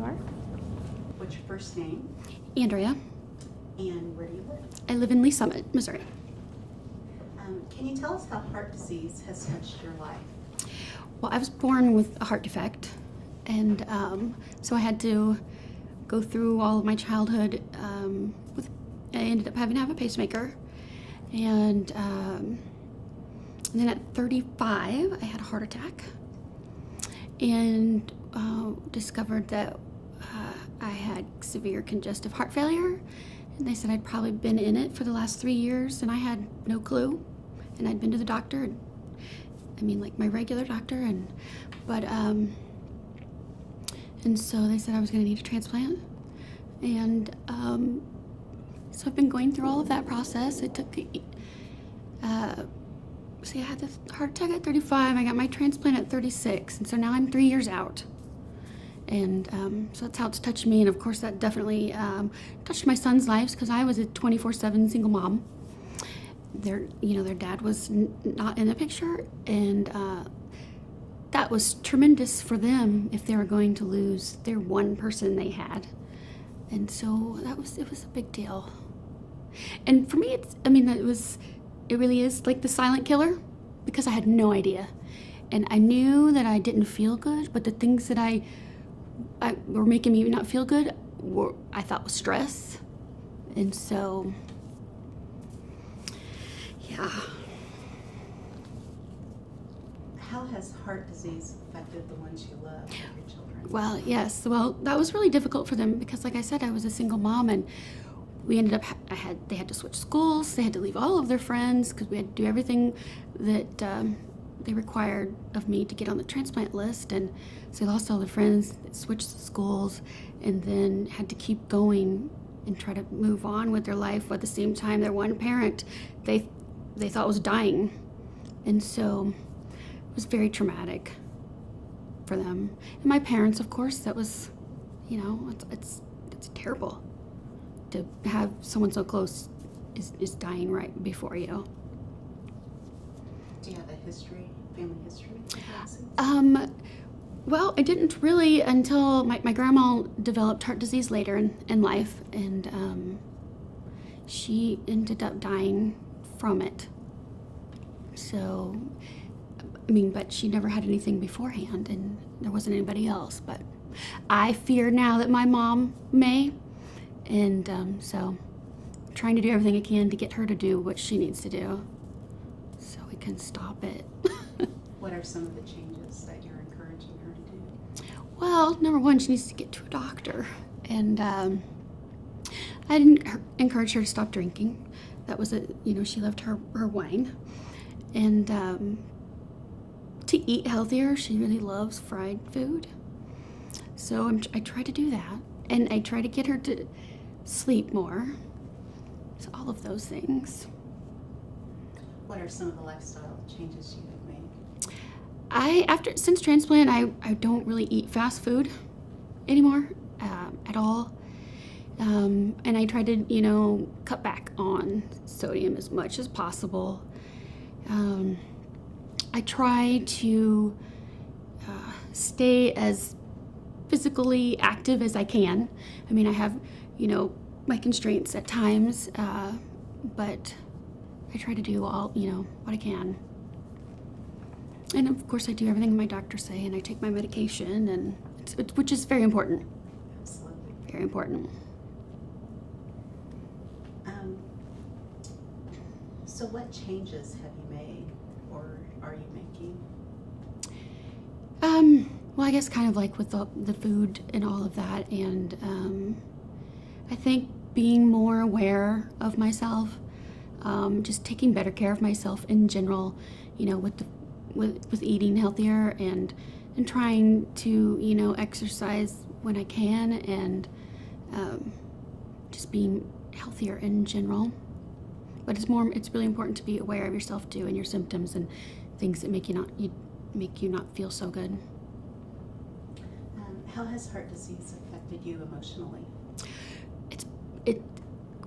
are. What's your first name? Andrea. And where do you live? I live in Lee Summit, Missouri. Can you tell us how heart disease has touched your life? Well, I was born with a heart defect, and so I had to go through all of my childhood. I ended up having to have a pacemaker, and then at 35, I had a heart attack, and discovered that I had severe congestive heart failure. And they said I'd probably been in it for the last 3 years, and I had no clue. And I'd been to the doctor, like my regular doctor, and so they said I was going to need a transplant. And so I've been going through all of that process. It took, I had this heart attack at 35. I got my transplant at 36, and so now I'm 3 years out. And so that's how it's touched me. And of course, that definitely touched my son's lives, because I was a 24/7 single mom. Their dad was not in the picture, and that was tremendous for them if they were going to lose their one person they had. And so it was a big deal. And for me, it really is like the silent killer, because I had no idea. And I knew that I didn't feel good, but the things that I were making me not feel good I thought was stress. And so, yeah. How has heart disease affected the ones you love, your children? Well, yes. Well, that was really difficult for them, because like I said, I was a single mom, and we ended up, they had to switch schools. They had to leave all of their friends, because we had to do everything that they required of me to get on the transplant list. And so they lost all their friends, switched schools, and then had to keep going and try to move on with their life. At the same time, their one parent, they thought was dying. And so it was very traumatic for them. And my parents, of course, that was, it's terrible to have someone so close is dying right before you. Do you have a family history of heart disease? Well, I didn't really until my grandma developed heart disease later in life, and she ended up dying from it. So, but she never had anything beforehand, and there wasn't anybody else. But I fear now that my mom may, and so I'm trying to do everything I can to get her to do what she needs to do, so we can stop it. What are some of the changes that you're encouraging her to do? Well, number one, she needs to get to a doctor, and I didn't encourage her to stop drinking. That was she loved her wine, and to eat healthier. She really loves fried food, so I try to do that, and I try to get her to sleep more. So all of those things. What are some of the lifestyle changes you have made? Since transplant, I don't really eat fast food anymore at all. And I try to, cut back on sodium as much as possible. I try to stay as physically active as I can. I have, my constraints at times, but I try to do all, what I can. And of course, I do everything my doctors say, and I take my medication, and which is very important. Absolutely. Very important. So what changes have you made, or are you making? Well, I guess kind of like with the food and all of that, and I think being more aware of myself, just taking better care of myself in general, with eating healthier and trying to exercise when I can, and just being healthier in general. But it's really important to be aware of yourself too, and your symptoms and things that make you not feel so good. How has heart disease affected you emotionally?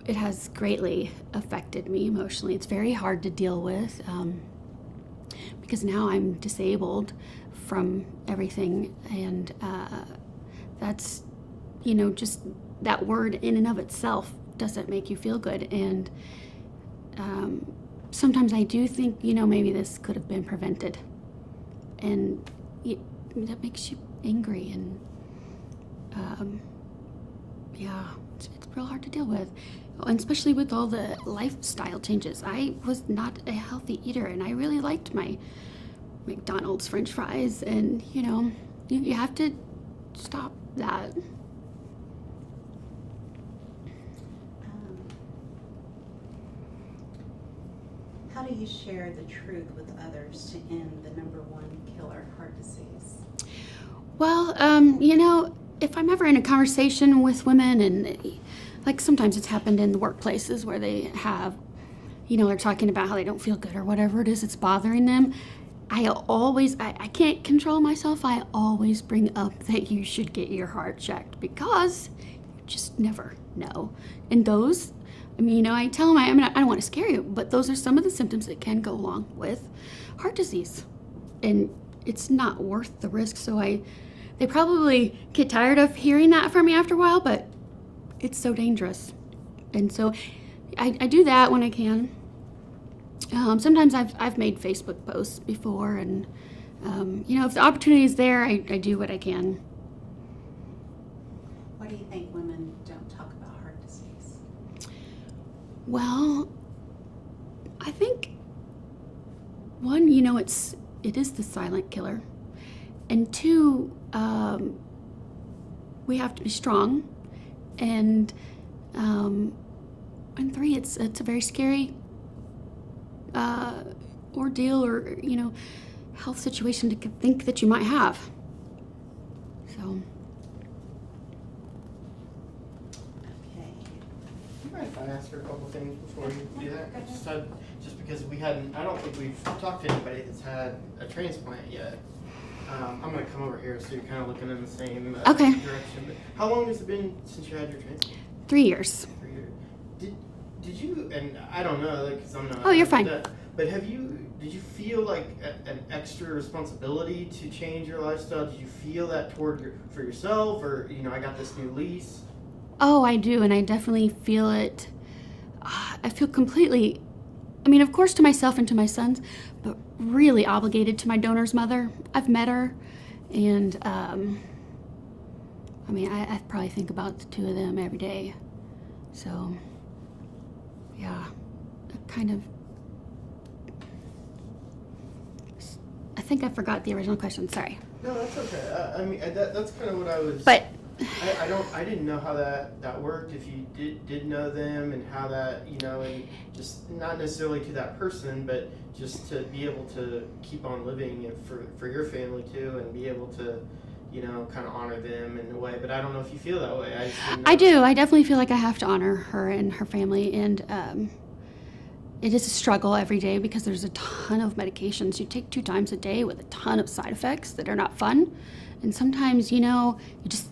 It has greatly affected me emotionally. It's very hard to deal with, because now I'm disabled from everything, and that's just that word in and of itself doesn't make you feel good. And sometimes I do think, maybe this could have been prevented. And that makes you angry. And it's real hard to deal with. And especially with all the lifestyle changes. I was not a healthy eater, and I really liked my McDonald's French fries. And, you have to stop that. How do you share the truth with others to end the number one killer, heart disease? Well, if I'm ever in a conversation with women, and like sometimes it's happened in the workplaces where they have, they're talking about how they don't feel good or whatever it is that's bothering them. I can't control myself. I always bring up that you should get your heart checked, because you just never know. And those, I tell them, I don't want to scare you, but those are some of the symptoms that can go along with heart disease. And it's not worth the risk. So they probably get tired of hearing that from me after a while, but it's so dangerous. And so I do that when I can. Sometimes I've made Facebook posts before, and if the opportunity is there, I do what I can. Why do you think women don't talk about heart disease? Well, I think one, it is the silent killer, and two, we have to be strong, and three, it's a very scary ordeal, or health situation to think that you might have. So. Okay. You mind if I ask her a couple things before you do that? Go ahead. Just because I don't think we've talked to anybody that's had a transplant yet. I'm going to come over here so you're kind of looking in the same Okay. direction. But how long has it been since you had your transplant? 3 years. 3 years. Did you, and I don't know, like, because I'm not. Oh, you're fine. But did you feel like an extra responsibility to change your lifestyle? Did you feel that for yourself, or, I got this new lease? Oh, I do, and I definitely feel it. I feel completely, of course to myself and to my sons, but really obligated to my donor's mother. I've met her, and I probably think about the two of them every day. So, yeah, kind of. I think I forgot the original question. Sorry. No, that's okay. That's kind of what I was. But I didn't know how that worked. If you did know them, and how that, and just not necessarily to that person, but just to be able to keep on living, and for your family too, and be able to, kind of honor them in a way. But I don't know if you feel that way. I do. I definitely feel like I have to honor her and her family, and it is a struggle every day, because there's a ton of medications you take 2 times a day with a ton of side effects that are not fun. And sometimes, you just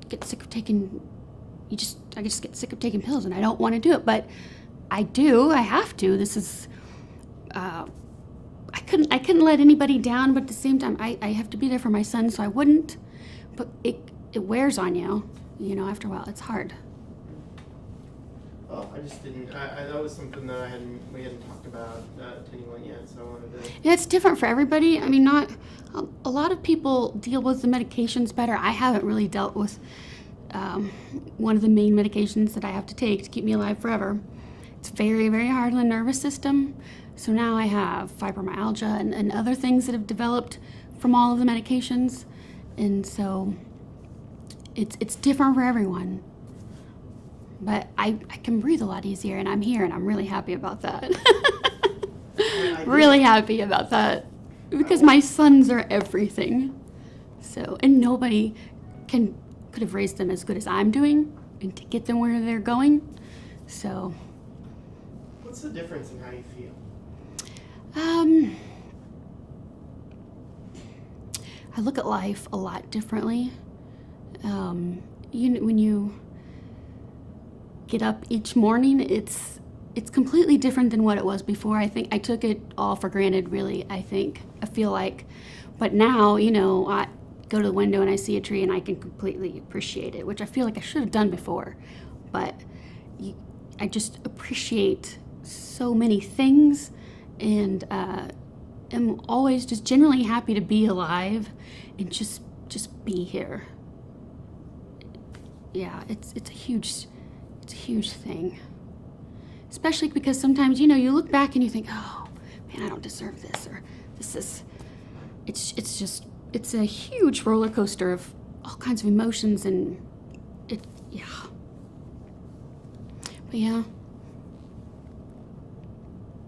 get sick of taking, I just get sick of taking pills, and I don't want to do it, but I have to. This is, I couldn't let anybody down, but at the same time, I have to be there for my son, so I wouldn't, but it wears on you, after a while. It's hard. Oh, I just didn't. That was something that we hadn't talked about to anyone yet, so I wanted to. Yeah, it's different for everybody. Not a lot of people deal with the medications better. I haven't really dealt with one of the main medications that I have to take to keep me alive forever. It's very, very hard on the nervous system. So now I have fibromyalgia and other things that have developed from all of the medications, and so it's different for everyone. But I can breathe a lot easier, and I'm here, and I'm really happy about that. Really happy about that, because my sons are everything. So, and nobody could have raised them as good as I'm doing, and to get them where they're going. So. What's the difference in how you feel? I look at life a lot differently. When you get up each morning, it's completely different than what it was before. I think I took it all for granted, really. I feel like, but now, go to the window and I see a tree and I can completely appreciate it, which I feel like I should have done before. But I just appreciate so many things, and am always just generally happy to be alive and just be here. Yeah, it's a huge thing. Especially because sometimes, you look back and you think, oh man, I don't deserve this, or it's a huge roller coaster of all kinds of emotions, and yeah. But yeah,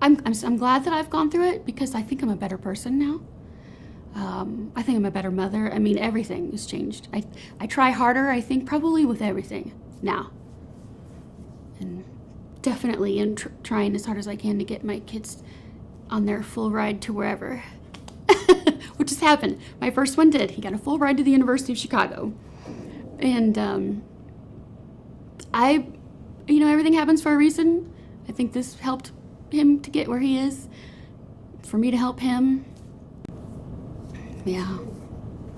I'm glad that I've gone through it, because I think I'm a better person now. I think I'm a better mother. I mean, everything has changed. I try harder, I think, probably with everything now. And definitely in trying as hard as I can to get my kids on their full ride to wherever. Which has happened. My first one did. He got a full ride to the University of Chicago. And everything happens for a reason. I think this helped him to get where he is, for me to help him. Yeah.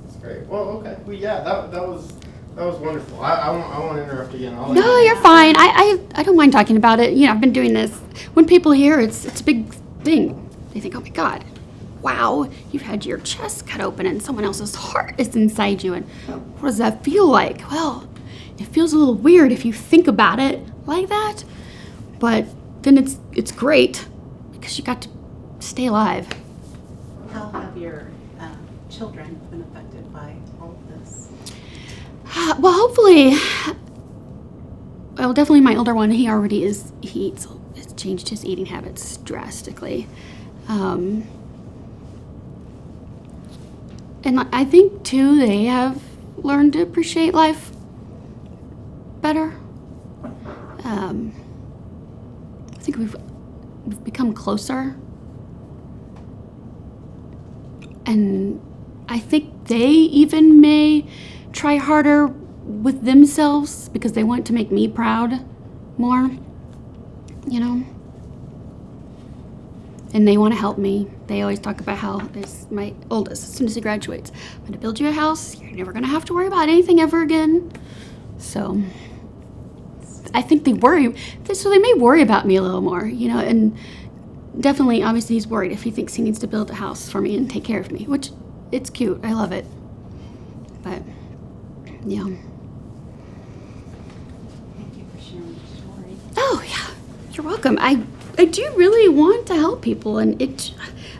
That's great. Well, okay. Well, yeah, that was wonderful. I won't interrupt again. No, you're fine. I don't mind talking about it. I've been doing this. When people hear it's a big thing. They think, oh my God, wow, you've had your chest cut open and someone else's heart is inside you. And what does that feel like? Well, it feels a little weird if you think about it like that. But then it's great, because you got to stay alive. How have your children been affected by all of this? Well, hopefully, definitely my older one, he already is, has changed his eating habits drastically. And I think, too, they have learned to appreciate life better. I think we've become closer. And I think they even may try harder with themselves, because they want to make me proud more, And they want to help me. They always talk about how, there's my oldest, as soon as he graduates, I'm going to build you a house. You're never going to have to worry about anything ever again. So I think they worry. So they may worry about me a little more, and definitely, obviously, he's worried if he thinks he needs to build a house for me and take care of me, which it's cute. I love it. But, yeah. Thank you for sharing your story. Oh, yeah. You're welcome. I do really want to help people, and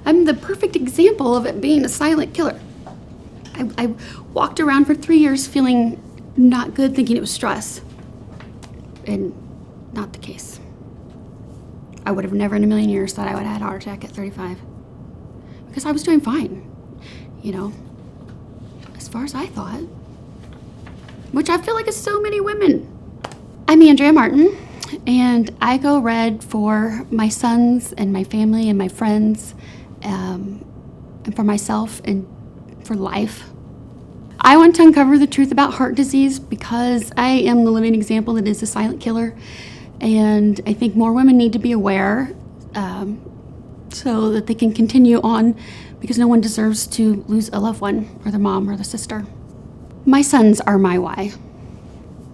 I'm the perfect example of it being a silent killer. I walked around for 3 years feeling not good, thinking it was stress, and not the case. I would have never in a million years thought I would have had a heart attack at 35, because I was doing fine, as far as I thought, which I feel like is so many women. I'm Andrea Martin, and I go red for my sons and my family and my friends, and for myself and for life. I want to uncover the truth about heart disease, because I am the living example that is a silent killer. And I think more women need to be aware, so that they can continue on, because no one deserves to lose a loved one, or their mom, or their sister. My sons are my why.